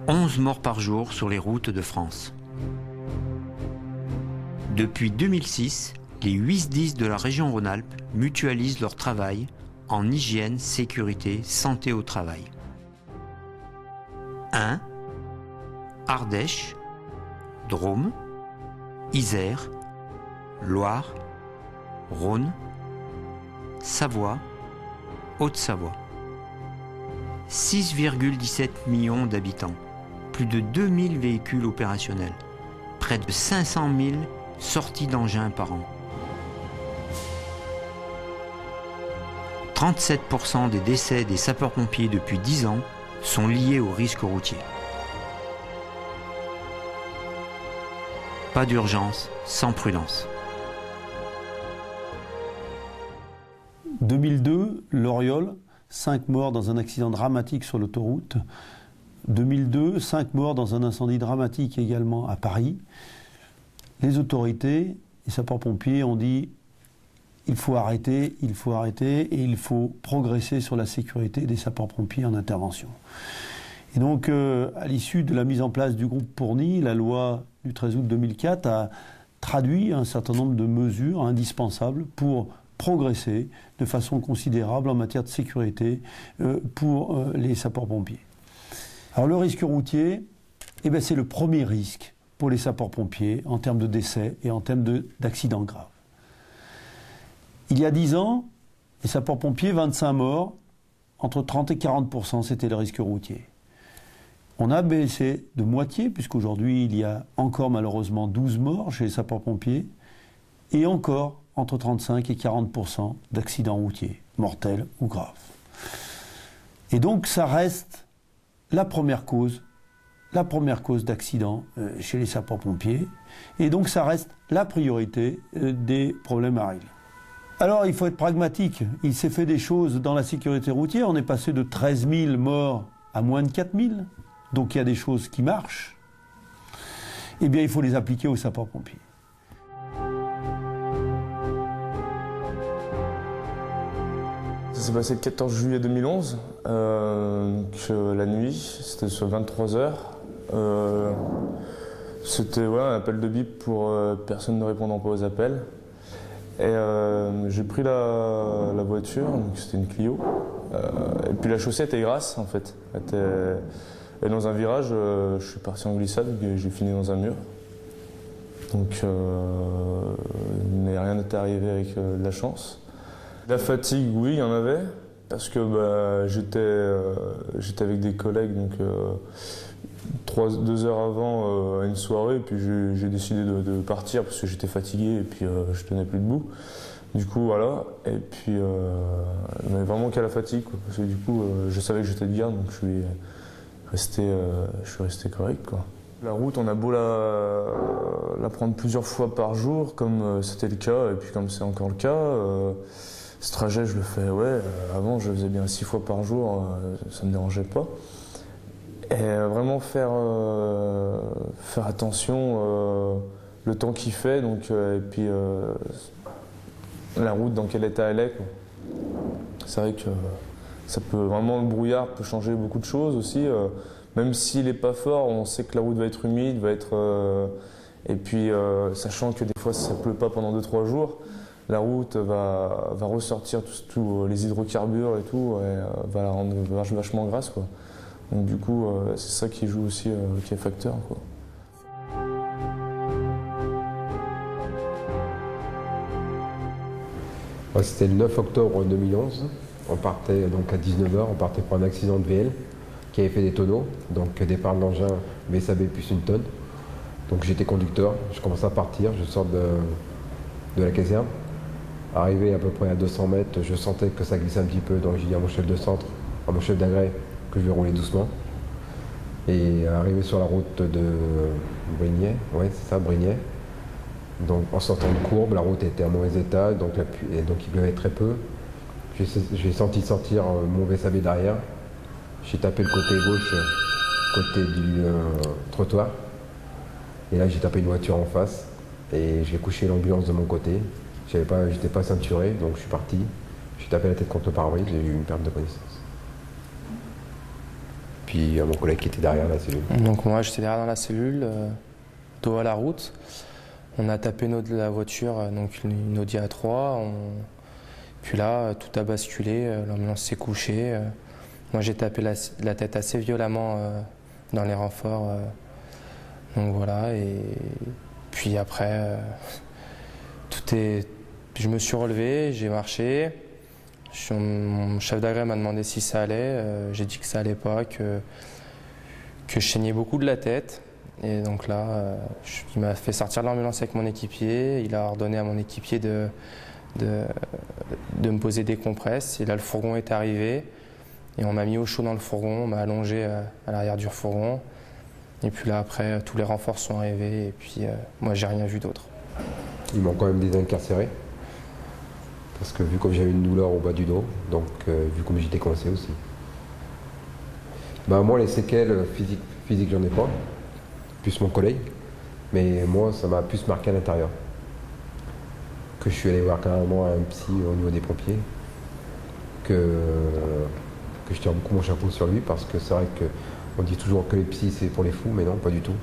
11 morts par jour sur les routes de France. Depuis 2006, les 8 SDIS de la région Rhône-Alpes mutualisent leur travail en hygiène, sécurité, santé au travail. 1. Ardèche, Drôme, Isère, Loire, Rhône, Savoie, Haute-Savoie. 6,17 millions d'habitants, plus de 2000 véhicules opérationnels, près de 500 000 sorties d'engins par an. 37% des décès des sapeurs-pompiers depuis 10 ans sont liés au risque routier. Pas d'urgence sans prudence. 2002, Loriol, 5 morts dans un accident dramatique sur l'autoroute. 2002, 5 morts dans un incendie dramatique également à Paris. Les autorités, les sapeurs-pompiers ont dit il faut arrêter et il faut progresser sur la sécurité des sapeurs-pompiers en intervention. Et donc, à l'issue de la mise en place du groupe Pourny, la loi du 13 août 2004 a traduit un certain nombre de mesures indispensables pour progresser de façon considérable en matière de sécurité pour les sapeurs-pompiers. Alors le risque routier, c'est le premier risque pour les sapeurs-pompiers en termes de décès et en termes d'accidents graves. Il y a 10 ans, les sapeurs-pompiers, 25 morts, entre 30 et 40%, c'était le risque routier. On a baissé de moitié, puisqu'aujourd'hui, il y a encore malheureusement 12 morts chez les sapeurs-pompiers, et encore entre 35 et 40% d'accidents routiers, mortels ou graves. Et donc, ça reste la première cause d'accident chez les sapeurs-pompiers, et donc ça reste la priorité des problèmes à régler. Alors, il faut être pragmatique. Il s'est fait des choses dans la sécurité routière. On est passé de 13 000 morts à moins de 4 000. Donc, il y a des choses qui marchent. Eh bien, il faut les appliquer aux sapeurs-pompiers. Ça s'est passé le 14 juillet 2011. La nuit, c'était sur 23 heures. C'était un appel de bip pour personne ne répondant pas aux appels. Et j'ai pris la voiture, donc c'était une Clio, et puis la chaussée était grasse en fait. Et dans un virage, je suis parti en glissade et j'ai fini dans un mur. Donc mais rien n'était arrivé avec de la chance. La fatigue, oui, il y en avait, parce que j'étais avec des collègues, donc 2 heures avant une soirée, et puis j'ai décidé de partir parce que j'étais fatigué et puis je tenais plus debout. Du coup voilà, et puis mais vraiment qu'à la fatigue, quoi, parce que du coup je savais que j'étais de garde, donc je suis resté correct, quoi. La route, on a beau la prendre plusieurs fois par jour, comme c'était le cas, et puis comme c'est encore le cas. Ce trajet, je le fais, avant je le faisais bien 6 fois par jour, ça ne me dérangeait pas. Et vraiment faire attention le temps qu'il fait, donc, et puis la route dans quel état elle est, quoi. C'est vrai que ça peut vraiment, le brouillard peut changer beaucoup de choses aussi. Même s'il n'est pas fort, on sait que la route va être humide, et puis sachant que des fois ça ne pleut pas pendant 2-3 jours, la route va ressortir tous les hydrocarbures et tout, et va la rendre vachement grasse, quoi. Donc du coup, c'est ça qui joue aussi, qui est facteur, quoi. C'était le 9 octobre 2011. On partait donc à 19h, on partait pour un accident de VL qui avait fait des tonneaux, donc départ de l'engin VSAB plus une tonne. Donc j'étais conducteur, je commence à partir, je sors de la caserne. Arrivé à peu près à 200 mètres, je sentais que ça glissait un petit peu, donc j'ai dit à mon chef de centre, à mon chef d'agrès, que je vais rouler doucement. Et arrivé sur la route de Brignais, c'est ça, Brignais. Donc en sortant de courbe, la route était à mauvais état, donc il pleuvait très peu. J'ai senti sortir mon VSAB derrière. J'ai tapé le côté gauche, côté du trottoir. Et là j'ai tapé une voiture en face et j'ai couché l'ambulance de mon côté. J'étais pas ceinturé, donc je suis parti. J'ai tapé la tête contre le pare-brise, j'ai eu une perte de connaissance. puis à mon collègue qui était derrière la cellule. Donc moi j'étais derrière dans la cellule, dos à la route. On a tapé la voiture, donc une Audi A3. Puis là, tout a basculé, l'ambulance s'est couchée. Moi j'ai tapé la tête assez violemment dans les renforts. Donc voilà, et puis après, je me suis relevé, j'ai marché. Mon chef d'agrès m'a demandé si ça allait. J'ai dit que ça allait pas, que je saignais beaucoup de la tête. Et donc là, il m'a fait sortir de l'ambulance avec mon équipier. Il a ordonné à mon équipier de me poser des compresses. Et là, le fourgon est arrivé. Et on m'a mis au chaud dans le fourgon, on m'a allongé à l'arrière du fourgon. Et puis là, après, tous les renforts sont arrivés. Et puis, moi, j'ai rien vu d'autre. Ils m'ont quand même désincarcéré. Parce que vu comme j'avais une douleur au bas du dos, donc vu comme j'étais coincé aussi. Moi, les séquelles physiques, j'en ai pas. Plus mon collègue. Mais moi, ça m'a plus marqué à l'intérieur. Que je suis allé voir carrément un psy au niveau des pompiers. Que je tire beaucoup mon chapeau sur lui parce que c'est vrai qu'on dit toujours que les psys c'est pour les fous, mais non, pas du tout.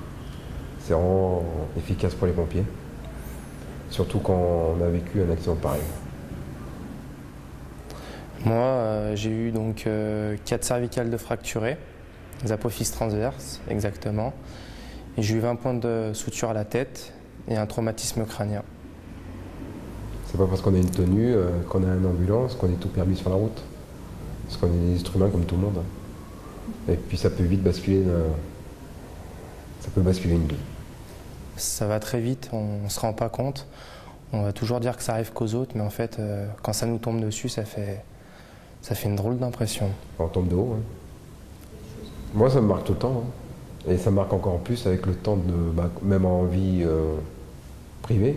C'est vraiment efficace pour les pompiers. Surtout quand on a vécu un accident pareil. Moi, j'ai eu donc 4 cervicales de fracturées, des apophyses transverses exactement. Et j'ai eu 20 points de suture à la tête et un traumatisme crânien. C'est pas parce qu'on a une tenue, qu'on a une ambulance, qu'on est tout permis sur la route. Parce qu'on est des êtres humains comme tout le monde. Et puis ça peut vite basculer, ça peut basculer une vie. Ça va très vite, on ne se rend pas compte. On va toujours dire que ça arrive qu'aux autres, mais en fait, quand ça nous tombe dessus, ça fait une drôle d'impression. On tombe de haut. Hein. Moi, ça me marque tout le temps. Hein. Et ça me marque encore plus avec le temps même en vie privée,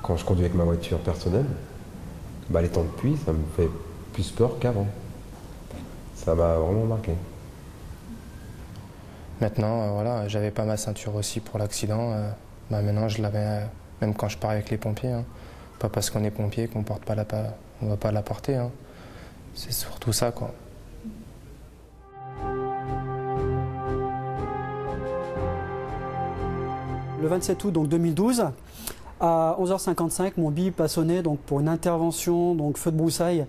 quand je conduis avec ma voiture personnelle, les temps de pluie, ça me fait plus peur qu'avant. Ça m'a vraiment marqué. Maintenant, voilà, j'avais pas ma ceinture aussi pour l'accident. Maintenant, je l'avais, même quand je pars avec les pompiers. Hein. Pas parce qu'on est pompier qu'on ne va pas la porter. Hein. C'est surtout ça, quoi. Le 27 août donc 2012, à 11h55, mon bip a sonné donc, pour une intervention donc, feu de broussailles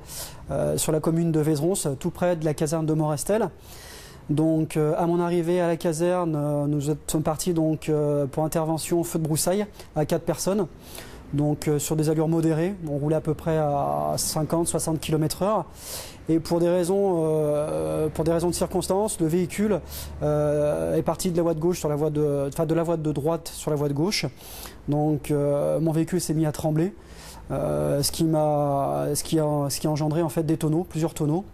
sur la commune de Vézeronce, tout près de la caserne de Morestel. Donc, à mon arrivée à la caserne, nous sommes partis donc, pour intervention feu de broussailles à 4 personnes. Donc, sur des allures modérées, on roulait à peu près à 50-60 km/h. Et pour des raisons de circonstances, le véhicule est parti de la voie de gauche sur la voie de la voie de droite sur la voie de gauche. Donc mon véhicule s'est mis à trembler, ce qui a engendré en fait des tonneaux, plusieurs tonneaux.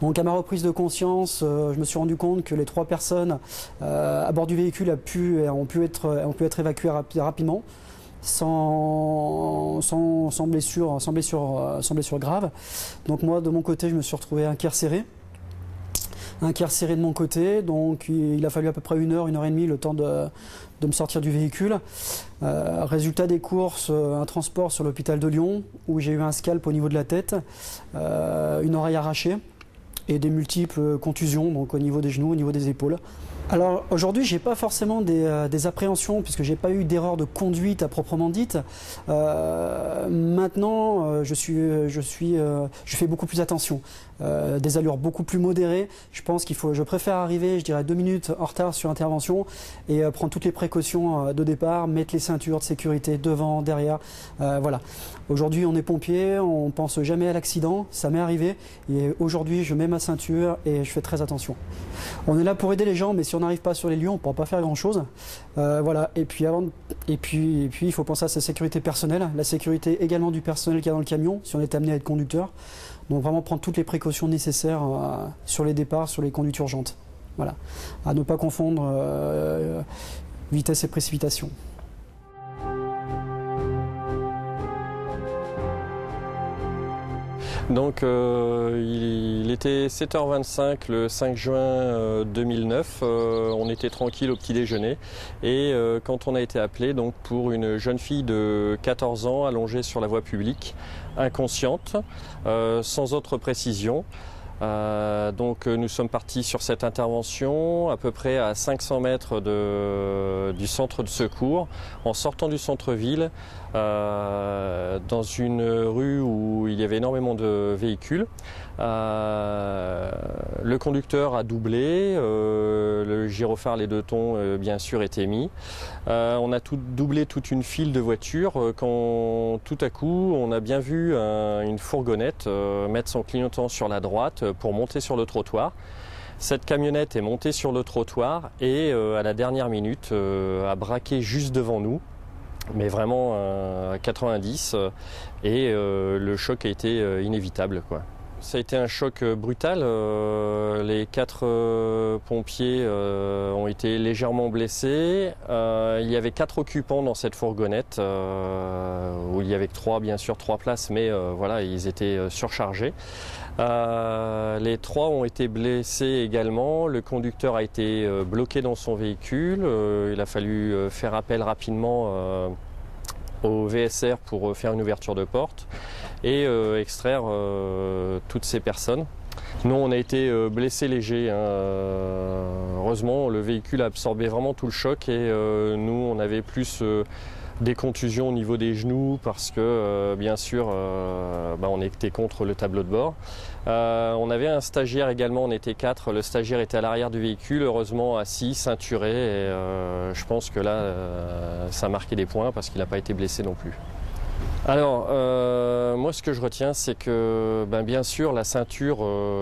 Donc à ma reprise de conscience, je me suis rendu compte que les 3 personnes à bord du véhicule ont pu être évacuées rapidement. Sans blessure grave. Donc moi de mon côté je me suis retrouvé incarcéré de mon côté, donc il a fallu à peu près 1 heure et demie le temps de me sortir du véhicule. Résultat des courses, un transport sur l'hôpital de Lyon où j'ai eu un scalp au niveau de la tête, une oreille arrachée et des multiples contusions donc au niveau des genoux, au niveau des épaules. Alors aujourd'hui, j'ai pas forcément des appréhensions puisque j'ai pas eu d'erreur de conduite à proprement dite. Maintenant, je fais beaucoup plus attention. Des allures beaucoup plus modérées. Je préfère arriver, je dirais 2 minutes en retard sur intervention et prendre toutes les précautions de départ, mettre les ceintures de sécurité devant, derrière. Voilà. Aujourd'hui, on est pompier, on pense jamais à l'accident. Ça m'est arrivé et aujourd'hui, je mets ma ceinture et je fais très attention. On est là pour aider les gens, mais si on n'arrive pas sur les lieux, on ne pourra pas faire grand-chose. Voilà. Et puis, il faut penser à sa sécurité personnelle, la sécurité également du personnel qu'il y a dans le camion, si on est amené à être conducteur. Donc vraiment prendre toutes les précautions nécessaires sur les départs, sur les conduites urgentes. Voilà. À ne pas confondre vitesse et précipitation. Donc il était 7h25 le 5 juin 2009, on était tranquille au petit déjeuner et quand on a été appelé donc, pour une jeune fille de 14 ans allongée sur la voie publique, inconsciente, sans autre précision, Donc nous sommes partis sur cette intervention à peu près à 500 mètres du centre de secours, en sortant du centre-ville, dans une rue où il y avait énormément de véhicules. Le conducteur a doublé, le gyrophare, les 2 tons bien sûr étaient mis. On a doublé toute une file de voitures quand tout à coup on a bien vu une fourgonnette mettre son clignotant sur la droite pour monter sur le trottoir. Cette camionnette est montée sur le trottoir et à la dernière minute a braqué juste devant nous, mais vraiment à 90, et le choc a été inévitable, quoi. Ça a été un choc brutal. Les 4 pompiers ont été légèrement blessés. Il y avait 4 occupants dans cette fourgonnette, où il y avait 3 places, mais voilà, ils étaient surchargés. Les 3 ont été blessés également. Le conducteur a été bloqué dans son véhicule. Il a fallu faire appel rapidement au VSR pour faire une ouverture de porte et extraire toutes ces personnes. Nous, on a été blessés légers, hein. Heureusement, le véhicule a absorbé vraiment tout le choc et nous, on avait plus des contusions au niveau des genoux parce que, bien sûr, on était contre le tableau de bord. On avait un stagiaire également, on était 4. Le stagiaire était à l'arrière du véhicule, heureusement assis, ceinturé. Et je pense que là, ça a marqué des points parce qu'il n'a pas été blessé non plus. Alors, moi ce que je retiens, c'est que bien sûr la ceinture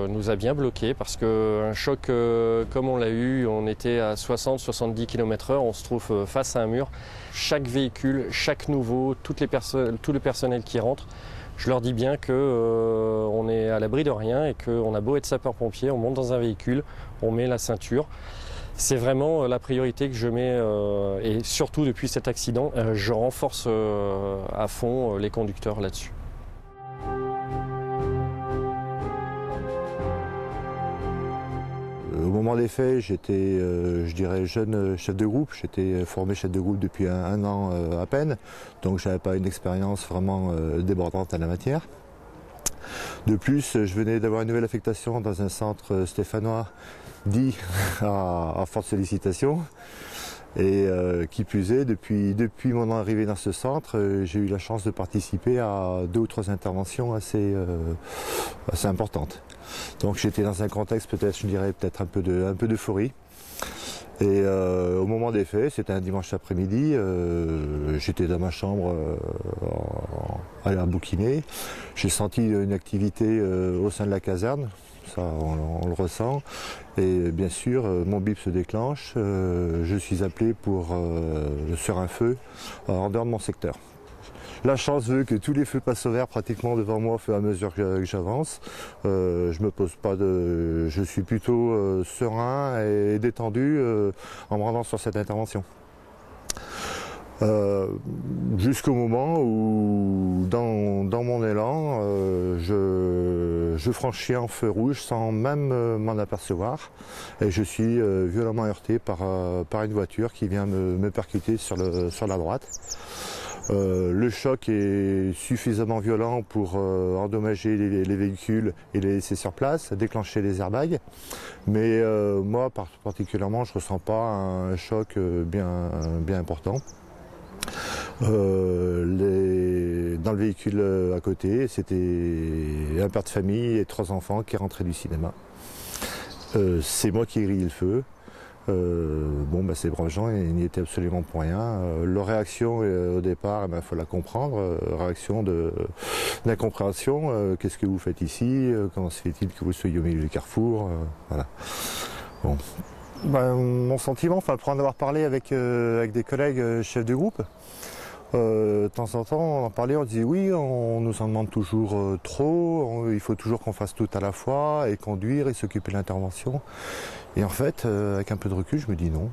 nous a bien bloqués parce qu'un choc comme on l'a eu, on était à 60-70 km/h, on se trouve face à un mur. Chaque véhicule, chaque nouveau, tout le personnel qui rentre, je leur dis bien qu'on est à l'abri de rien et qu'on a beau être sapeur-pompier, on monte dans un véhicule, on met la ceinture. C'est vraiment la priorité que je mets, et surtout depuis cet accident, je renforce à fond les conducteurs là-dessus. Au moment des faits, j'étais, je dirais, jeune chef de groupe. J'étais formé chef de groupe depuis un an à peine, donc je n'avais pas une expérience vraiment débordante en la matière. De plus, je venais d'avoir une nouvelle affectation dans un centre stéphanois dit à forte sollicitation. Et qui plus est, depuis mon arrivée dans ce centre, j'ai eu la chance de participer à 2 ou 3 interventions assez importantes. Donc j'étais dans un contexte peut-être un peu d'euphorie. Et au moment des faits, c'était un dimanche après-midi, j'étais dans ma chambre à bouquiner. J'ai senti une activité au sein de la caserne, ça on le ressent. Et bien sûr, mon bip se déclenche, je suis appelé sur un feu en dehors de mon secteur. La chance veut que tous les feux passent au vert pratiquement devant moi au fur et à mesure que j'avance. Je suis plutôt serein et détendu en me rendant sur cette intervention. Jusqu'au moment où, dans mon élan, je franchis un feu rouge sans même m'en apercevoir et je suis violemment heurté par une voiture qui vient me percuter sur la droite. Le choc est suffisamment violent pour endommager les véhicules et les laisser sur place, déclencher les airbags. Mais moi, particulièrement, je ne ressens pas un choc bien important. Dans le véhicule à côté, c'était un père de famille et 3 enfants qui rentraient du cinéma. C'est moi qui ai grillé le feu. Ces braves gens, ils n'y étaient absolument pour rien. Leur réaction au départ, il faut la comprendre, réaction d'incompréhension. Qu'est-ce que vous faites ici? Comment se fait-il que vous soyez au milieu du carrefour? Voilà. Bon. Mon sentiment, pour en avoir parlé avec des collègues chefs de groupe, de temps en temps on en parlait, on disait oui, on nous en demande toujours trop, il faut toujours qu'on fasse tout à la fois, et conduire et s'occuper de l'intervention. Et en fait, avec un peu de recul, je me dis non,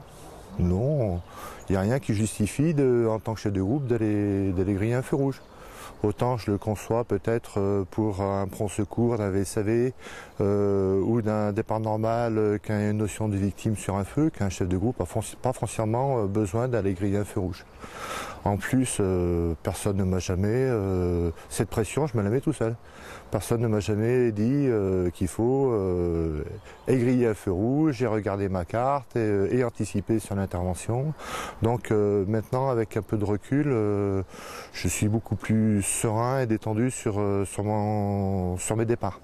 il n'y a rien qui justifie en tant que chef de groupe d'aller griller un feu rouge. autant je le conçois peut-être pour un prompt secours d'un VSAV ou d'un départ normal qui a une notion de victime sur un feu, qu'un chef de groupe n'a pas foncièrement besoin d'aller griller un feu rouge. En plus, personne ne m'a jamais... cette pression, je me la mets tout seul. Personne ne m'a jamais dit qu'il faut griller un feu rouge, j'ai regardé ma carte et anticipé sur l'intervention. Donc maintenant, avec un peu de recul, je suis beaucoup plus serein et détendu sur mes départs.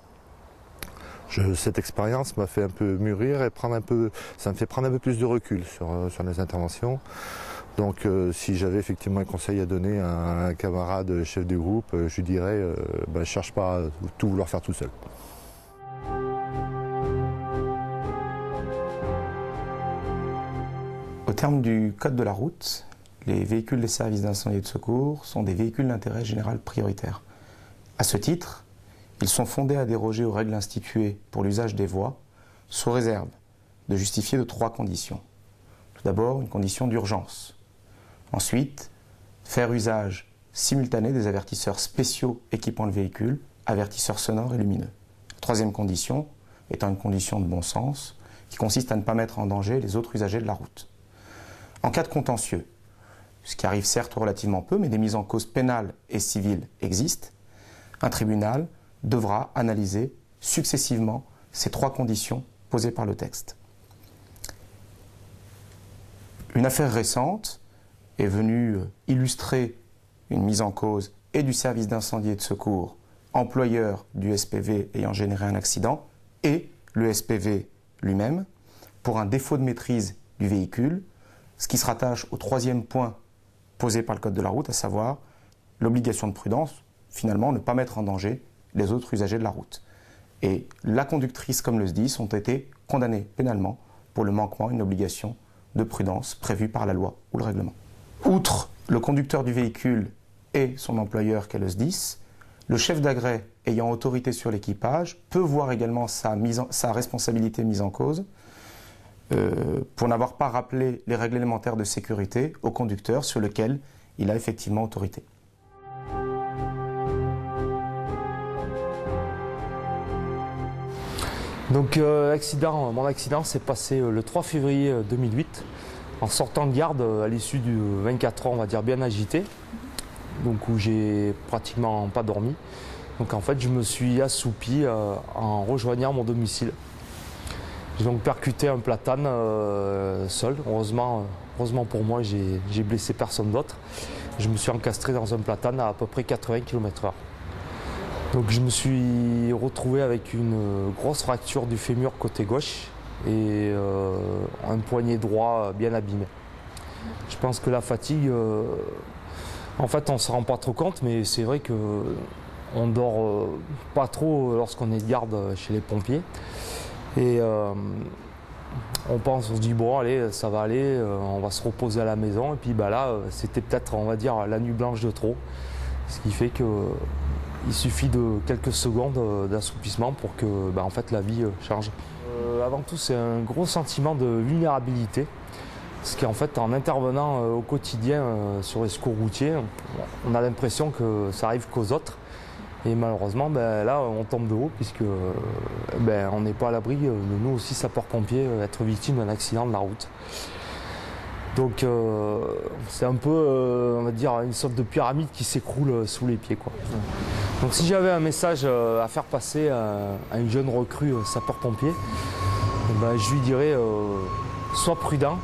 Cette expérience m'a fait un peu mûrir et ça me fait prendre un peu plus de recul sur les interventions. Donc si j'avais effectivement un conseil à donner à un camarade chef de groupe, je lui dirais cherche pas à tout vouloir faire tout seul. Au terme du code de la route, les véhicules des services d'incendie et de secours sont des véhicules d'intérêt général prioritaire. À ce titre, ils sont fondés à déroger aux règles instituées pour l'usage des voies, sous réserve de justifier de 3 conditions. Tout d'abord, une condition d'urgence. Ensuite, faire usage simultané des avertisseurs spéciaux équipant le véhicule, avertisseurs sonores et lumineux. La troisième condition étant une condition de bon sens qui consiste à ne pas mettre en danger les autres usagers de la route. En cas de contentieux, ce qui arrive certes relativement peu, mais des mises en cause pénales et civiles existent, un tribunal devra analyser successivement ces 3 conditions posées par le texte. Une affaire récente est venue illustrer une mise en cause et du service d'incendie et de secours, employeur du SPV ayant généré un accident, et le SPV lui-même, pour un défaut de maîtrise du véhicule, ce qui se rattache au 3e point posé par le Code de la route, à savoir l'obligation de prudence, finalement ne pas mettre en danger les autres usagers de la route. Et la conductrice comme le SDIS ont été condamnés pénalement pour le manquement à une obligation de prudence prévue par la loi ou le règlement. Outre le conducteur du véhicule et son employeur qu'est le SDIS, le chef d'agrès ayant autorité sur l'équipage peut voir également sa responsabilité mise en cause pour n'avoir pas rappelé les règles élémentaires de sécurité au conducteur sur lequel il a effectivement autorité. Donc mon accident s'est passé le 3 février 2008 en sortant de garde à l'issue du 24 heures, on va dire bien agité, donc où j'ai pratiquement pas dormi. Donc en fait je me suis assoupi en rejoignant mon domicile. J'ai donc percuté un platane seul. Heureusement pour moi, j'ai blessé personne d'autre. Je me suis encastré dans un platane à peu près 80 km/h. Donc je me suis retrouvé avec une grosse fracture du fémur côté gauche et un poignet droit bien abîmé. Je pense que la fatigue, en fait on ne se rend pas trop compte, mais c'est vrai qu'on dort pas trop lorsqu'on est de garde chez les pompiers. Et on se dit bon allez, ça va aller, on va se reposer à la maison. Et puis là, c'était peut-être, on va dire, la nuit blanche de trop. Ce qui fait qu'il suffit de quelques secondes d'assoupissement pour que en fait, la vie change. Avant tout, c'est un gros sentiment de vulnérabilité. Parce qu'en fait, en intervenant au quotidien sur les secours routiers, on a l'impression que ça arrive qu'aux autres. Et malheureusement, là, on tombe de haut puisque on n'est pas à l'abri de nous aussi, sapeurs-pompiers, être victimes d'un accident de la route. Donc c'est un peu, on va dire, une sorte de pyramide qui s'écroule sous les pieds, quoi. Donc si j'avais un message à faire passer à une jeune recrue sapeur-pompier, je lui dirais sois prudent,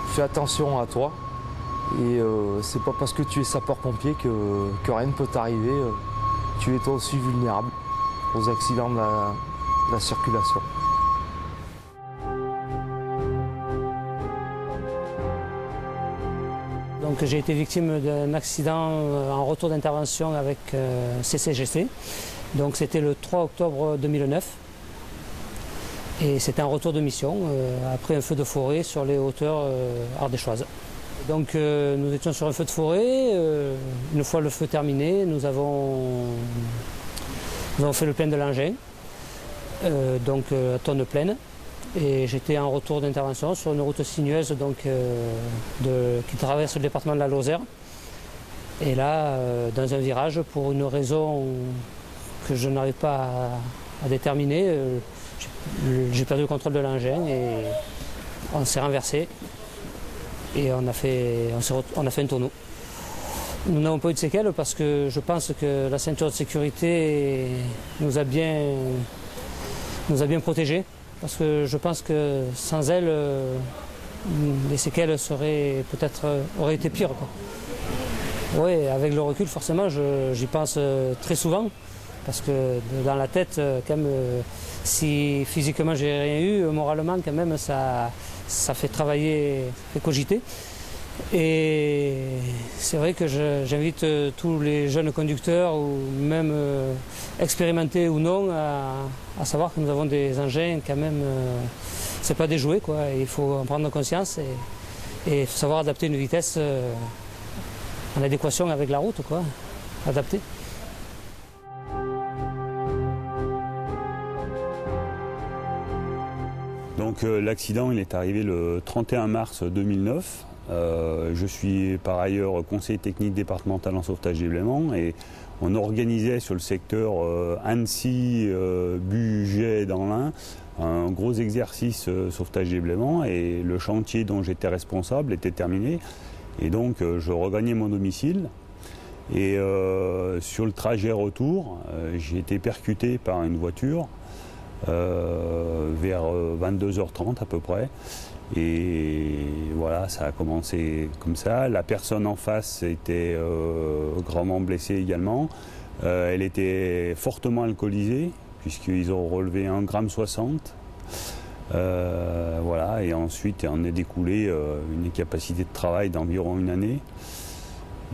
fais attention à toi. Et c'est pas parce que tu es sapeur-pompier que rien ne peut t'arriver. Tu es toi aussi vulnérable aux accidents de la circulation. Donc j'ai été victime d'un accident en retour d'intervention avec CCGC. Donc c'était le 3 octobre 2009. Et c'était un retour de mission après un feu de forêt sur les hauteurs ardéchoises. Donc nous étions sur un feu de forêt. Une fois le feu terminé, nous avons fait le plein de l'engin, donc à tonne pleine. Et j'étais en retour d'intervention sur une route sinueuse qui traverse le département de la Lozère. Et là, dans un virage, pour une raison que je n'arrive pas à déterminer, j'ai perdu le contrôle de l'engin et on s'est renversé et on a fait un tonneau. Nous n'avons pas eu de séquelles parce que je pense que la ceinture de sécurité nous a bien protégés. Parce que je pense que sans elle, les séquelles auraient été pires, quoi. Oui, avec le recul, forcément, j'y pense très souvent. Parce que dans la tête, quand même, si physiquement j'ai rien eu, moralement, quand même, ça fait travailler, ça fait cogiter. Et c'est vrai que j'invite tous les jeunes conducteurs, ou même expérimentés ou non, à savoir que nous avons des engins quand même, c'est pas des jouets, quoi. Il faut en prendre conscience et savoir adapter une vitesse en adéquation avec la route, quoi, adapter. Donc l'accident il est arrivé le 31 mars 2009. Je suis par ailleurs conseiller technique départemental en sauvetage et blaiement et on organisait sur le secteur Annecy-Bugey dans l'Ain un gros exercice sauvetage et blaiement et le chantier dont j'étais responsable était terminé et donc je regagnais mon domicile et sur le trajet retour j'ai été percuté par une voiture vers 22h30 à peu près. Et voilà, ça a commencé comme ça. La personne en face était gravement blessée également. Elle était fortement alcoolisée, puisqu'ils ont relevé 1,60 g. Voilà, et ensuite en est découlé une incapacité de travail d'environ une année.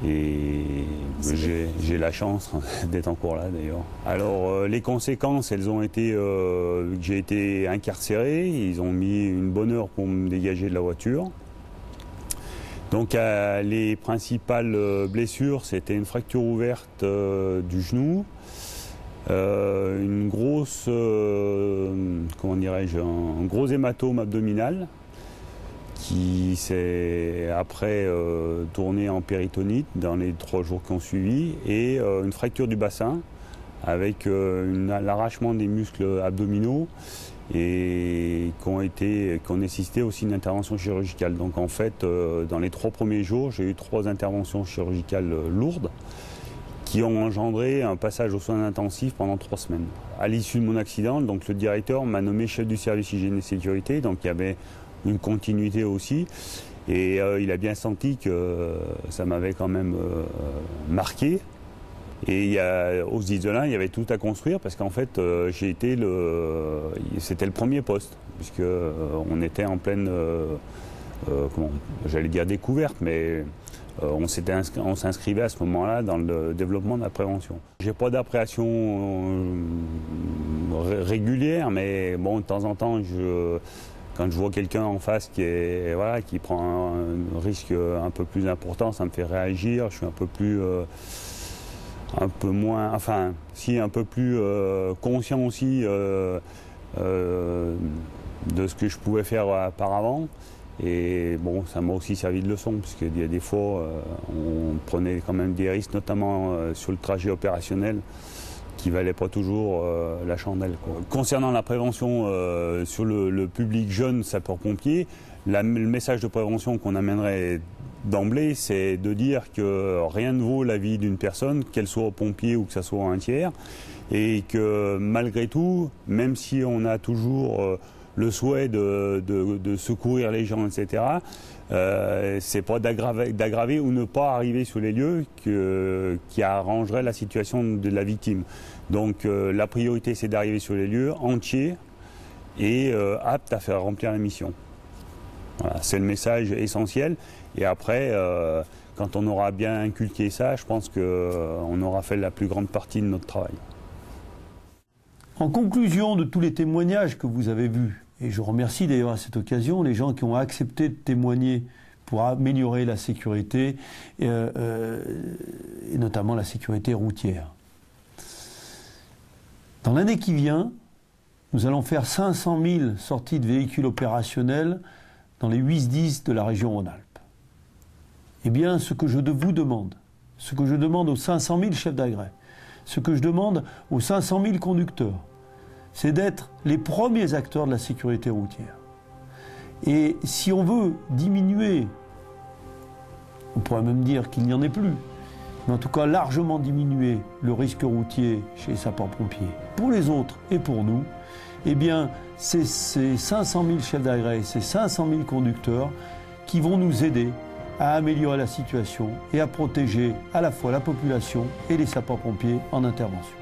Et j'ai la chance d'être encore là d'ailleurs. Alors les conséquences, elles ont été que j'ai été incarcéré, ils ont mis une bonne heure pour me dégager de la voiture. Donc les principales blessures, c'était une fracture ouverte du genou, une grosse, comment dirais-je, un gros hématome abdominal qui s'est après tourné en péritonite dans les 3 jours qui ont suivi et une fracture du bassin avec l'arrachement des muscles abdominaux et qui ont nécessité aussi une intervention chirurgicale. Donc en fait, dans les 3 premiers jours, j'ai eu 3 interventions chirurgicales lourdes qui ont engendré un passage aux soins intensifs pendant 3 semaines. À l'issue de mon accident, donc, le directeur m'a nommé chef du service hygiène et sécurité, donc il y avait une continuité aussi et il a bien senti que ça m'avait quand même marqué et aux Isolins il y avait tout à construire parce qu'en fait c'était le premier poste puisque on était en pleine j'allais dire découverte mais on s'inscrivait à ce moment-là dans le développement de la prévention. J'ai pas d'appréhension régulière mais bon de temps en temps quand je vois quelqu'un en face qui prend un risque un peu plus important, ça me fait réagir. Je suis un peu plus conscient aussi de ce que je pouvais faire auparavant. Et bon, ça m'a aussi servi de leçon, parce qu'il y a des fois, on prenait quand même des risques, notamment sur le trajet opérationnel, qui ne valait pas toujours la chandelle, quoi. Concernant la prévention sur le public jeune sapeur-pompier, le message de prévention qu'on amènerait d'emblée, c'est de dire que rien ne vaut la vie d'une personne, qu'elle soit pompier ou que ce soit un tiers, et que malgré tout, même si on a toujours le souhait de secourir les gens, etc., c'est pas d'aggraver ou ne pas arriver sur les lieux qui arrangerait la situation de la victime. Donc la priorité, c'est d'arriver sur les lieux entiers et aptes à faire remplir la mission. Voilà, c'est le message essentiel. Et après, quand on aura bien inculqué ça, je pense qu'on aura fait la plus grande partie de notre travail. En conclusion de tous les témoignages que vous avez vus, et je remercie d'ailleurs à cette occasion les gens qui ont accepté de témoigner pour améliorer la sécurité, et notamment la sécurité routière. Dans l'année qui vient, nous allons faire 500 000 sorties de véhicules opérationnels dans les 8 SDIS de la région Rhône-Alpes. Eh bien, ce que je vous demande, ce que je demande aux 500 000 chefs d'agrès, ce que je demande aux 500 000 conducteurs, c'est d'être les premiers acteurs de la sécurité routière. Et si on veut diminuer, on pourrait même dire qu'il n'y en ait plus, mais en tout cas largement diminuer le risque routier chez les sapeurs-pompiers, pour les autres et pour nous, eh bien c'est ces 500 000 chefs d'agrès, ces 500 000 conducteurs qui vont nous aider à améliorer la situation et à protéger à la fois la population et les sapeurs-pompiers en intervention.